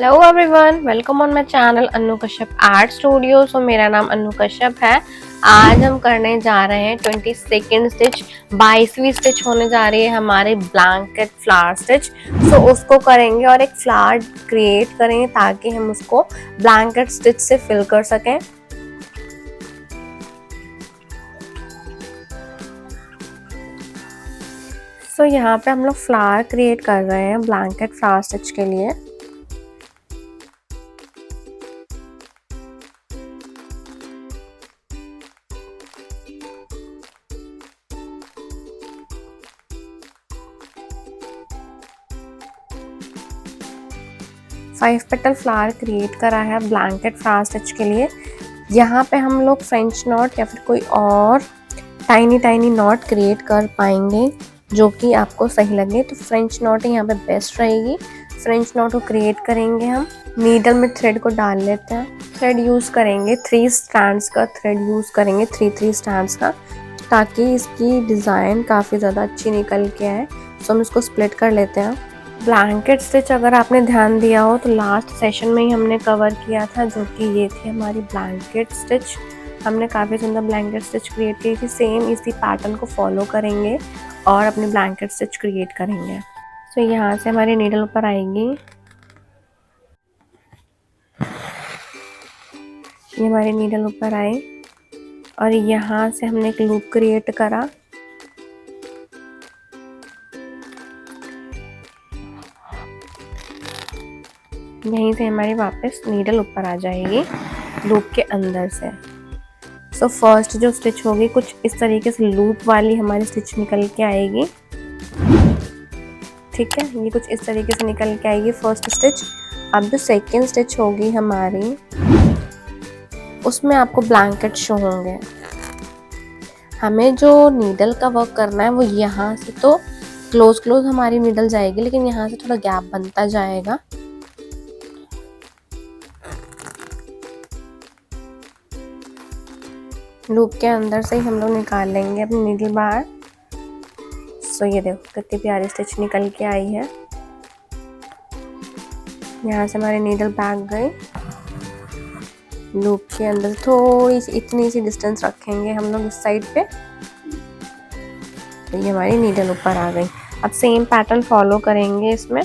Hello everyone, welcome on my channel Annu Kashyap art studio. So मेरा नाम अन्नू कश्यप है। आज हम करने जा रहे हैं 22nd स्टिच, 22वीं स्टिच होने जा रही है हमारे ब्लैंकेट फ्लावर स्टिच। सो उसको करेंगे और एक फ्लावर क्रिएट करेंगे ताकि हम उसको ब्लैंकेट स्टिच से फिल कर सकें। सो यहाँ पे हम लोग फ्लावर क्रिएट कर रहे हैं ब्लैंकेट फ्लावर स्टिच के लिए। फाइव पेटल फ्लावर क्रिएट करा है ब्लैंकेट फ्लावर स्टिच के लिए। यहाँ पे हम लोग फ्रेंच नॉट या फिर कोई और टाइनी नॉट क्रिएट कर पाएंगे जो कि आपको सही लगे, तो फ्रेंच नॉट यहाँ पे बेस्ट रहेगी। फ्रेंच नॉट को क्रिएट करेंगे हम। नीडल में थ्रेड को डाल लेते हैं। थ्रेड यूज़ करेंगे 3 स्ट्रैंड्स का थ्रेड यूज़ करेंगे, 3 स्ट्रैंड्स का, ताकि इसकी डिज़ाइन काफ़ी ज़्यादा अच्छी निकल के आए। सो हम इसको स्प्लिट कर लेते हैं। ब्लैंकेट स्टिच अगर आपने ध्यान दिया हो तो लास्ट सेशन में ही हमने कवर किया था, जो कि ये थी हमारी ब्लैंकेट स्टिच। हमने काफ़ी सुंदर ब्लैंकेट स्टिच क्रिएट की थी। सेम इसी पैटर्न को फॉलो करेंगे और अपनी ब्लैंकेट स्टिच क्रिएट करेंगे। तो यहाँ से हमारी नीडल ऊपर आएगी, ये हमारी नीडल ऊपर आई और यहाँ से हमने एक लूप क्रिएट करा। यहीं से हमारी वापस नीडल ऊपर आ जाएगी लूप के अंदर से। सो फर्स्ट जो स्टिच होगी कुछ इस तरीके से लूप वाली हमारी स्टिच निकल के आएगी। ठीक है, ये कुछ इस तरीके से निकल के आएगी फर्स्ट स्टिच। अब जो सेकेंड स्टिच होगी हमारी, उसमें आपको ब्लैंकेट शो होंगे। हमें जो नीडल का वर्क करना है वो यहाँ से तो क्लोज हमारी नीडल जाएगी, लेकिन यहाँ से थोड़ा गैप बनता जाएगा। लूप के अंदर से ही हम लोग निकाल लेंगे अपनी नीडल बाहर। सो ये देखो कितनी प्यारी स्टिच निकल के आई है। यहाँ से हमारी नीडल बैक गई। लूप के अंदर थोड़ी सी इतनी सी डिस्टेंस रखेंगे हम लोग इस साइड पे, तो ये हमारी नीडल ऊपर आ गई। अब सेम पैटर्न फॉलो करेंगे इसमें।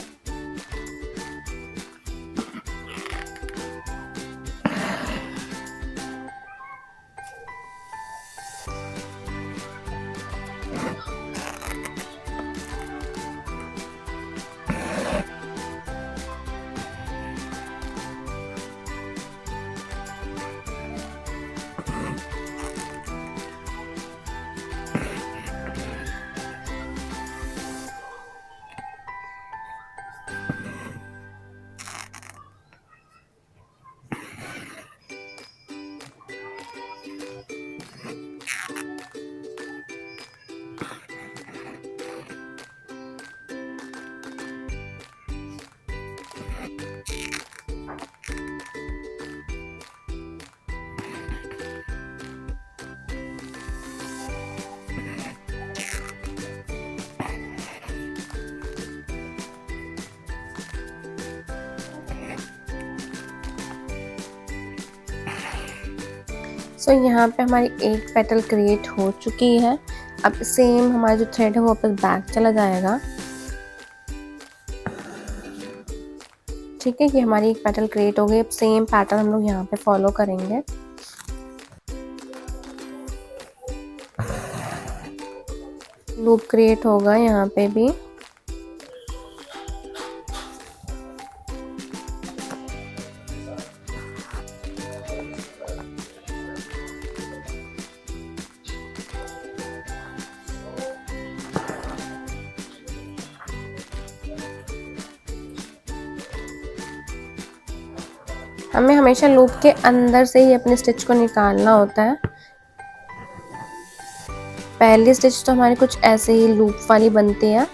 सो यहाँ पे हमारी एक पेटल क्रिएट हो चुकी है। अब सेम हमारा जो थ्रेड है वो वापस बैक चला जाएगा। ठीक है, ये हमारी एक पेटल क्रिएट हो गई। अब सेम पैटर्न हम लोग यहाँ पे फॉलो करेंगे। लूप क्रिएट होगा यहाँ पे भी। हमें हमेशा लूप के अंदर से ही अपने स्टिच को निकालना होता है। पहली स्टिच तो हमारी कुछ ऐसे ही लूप वाली बनती है।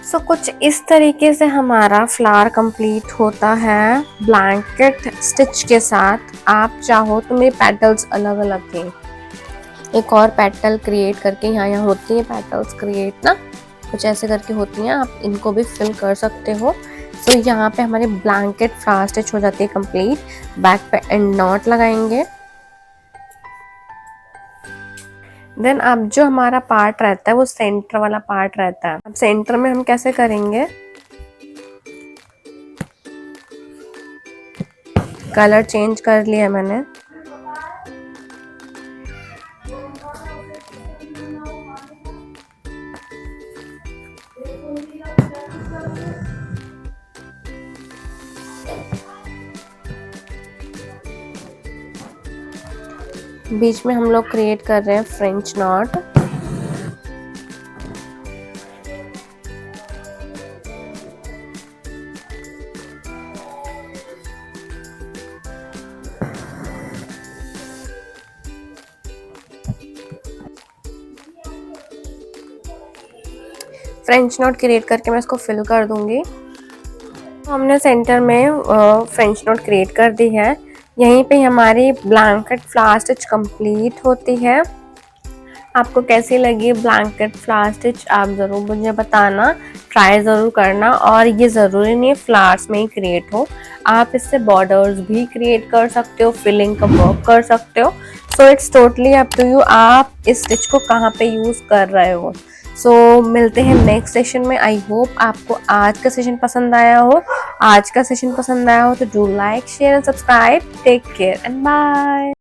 सो कुछ इस तरीके से हमारा फ्लावर कंप्लीट होता है ब्लैंकेट स्टिच के साथ। आप चाहो तो मेरे पेटल्स अलग अलग थे, एक और पेटल क्रिएट करके यहाँ होती है पेटल्स क्रिएट ना, कुछ ऐसे करके होती हैं, आप इनको भी फिल कर सकते हो। सो यहाँ पे हमारे ब्लैंकेट फ्लावर स्टिच हो जाती है कंप्लीट। बैक पे एंड नॉट लगाएंगे। देन अब जो हमारा पार्ट रहता है वो सेंटर वाला पार्ट रहता है। अब सेंटर में हम कैसे करेंगे, कलर चेंज कर लिया मैंने। बीच में हम लोग क्रिएट कर रहे हैं French not. French not create करके मैं इसको फिल कर दूंगी। हमने सेंटर में फ्रेंच नॉट क्रिएट कर दी है। यहीं पे हमारी ब्लैंकेट फ्लावर स्टिच कंप्लीट होती है। आपको कैसी लगी ब्लैंकेट फ्लावर स्टिच आप ज़रूर मुझे बताना, ट्राई ज़रूर करना। और ये ज़रूरी नहीं फ्लावर्स में ही क्रिएट हो, आप इससे बॉर्डर्स भी क्रिएट कर सकते हो, फिलिंग का वर्क कर सकते हो। So it's totally up to you, आप इस स्टिच को कहाँ पे यूज़ कर रहे हो। सो मिलते हैं नेक्स्ट सेशन में। आई होप आपको आज का सेशन पसंद आया हो। आज का सेशन पसंद आया हो तो do like share and subscribe. Take care and bye.